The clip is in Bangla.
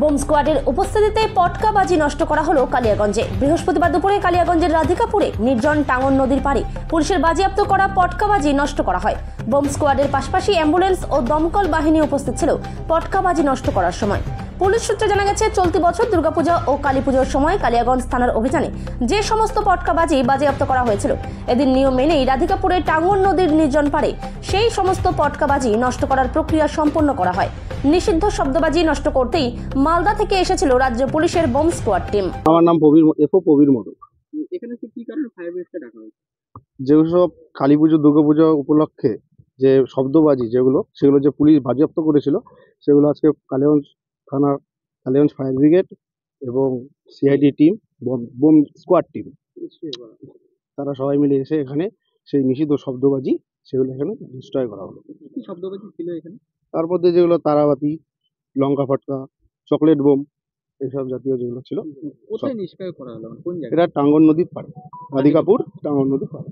বোম স্কোয়াডের উপস্থিতিতে পটকাবাজি নষ্ট করা হলো কালিয়াগঞ্জে। বৃহস্পতিবার দুপুরে কালিয়াগঞ্জের রাধিকাপুরে নির্জন টাঙ্গন নদীর পাড়ে পুলিশের বাজেয়াপ্ত করা পটকাবাজি নষ্ট করা হয়। বোম স্কোয়াডের পাশাপাশি অ্যাম্বুলেন্স ও দমকল বাহিনী উপস্থিত ছিল পটকাবাজি নষ্ট করার সময়। পুলিশ সূত্রে জানা গেছে, চলতি বছর দুর্গাপূজা ও কালীপুজোর সময় কালিয়াগঞ্জ থানার অভিযানে যে সমস্ত পটকাবাজি বাজেয়াপ্ত করা হয়েছিল, এদিন নিয়ম মেনেই রাধিকাপুরে টাঙ্গন নদীর নির্জন পাড়ে সেই সমস্ত পটকাবাজি নষ্ট করার প্রক্রিয়া সম্পন্ন করা হয়। নিষিদ্ধ শব্দবাজি নষ্ট করতেই মালদা থেকে এসেছিল রাজ্য পুলিশের বোম স্কোয়াড টিম। আমার নাম প্রবীর মোদক। এখানে কি কারণে ফায়ার ব্রিগেডকে ডাকা হয়েছে? যেসব কালী পুজো দুর্গাপুজো উপলক্ষে যে শব্দবাজি সেগুলো যে পুলিশ বাজেয়াপ্ত করেছিল, সেগুলো আজকে কালিয়াগঞ্জ থানার কালিয়াগঞ্জ ফায়ার ব্রিগেড এবং CID team, bomb squad team, তারা সবাই মিলে এসে এখানে সেই নিষিদ্ধ শব্দবাজি সেগুলো এখানে ডিস্ট্রয় করা হলো। কি শব্দবাজি ছিল এখানে? তার মধ্যে যেগুলো তারাবাতি, লঙ্কা ফটকা, চকলেট বোম, এইসব জাতীয় যেগুলো ছিল। কোথায় নিষ্ক্রিয় করা হলো? কোন জায়গায়? এটা টাঙ্গন নদীর পাড়ে, রাধিকাপুর টাঙ্গন নদীর পাড়ে।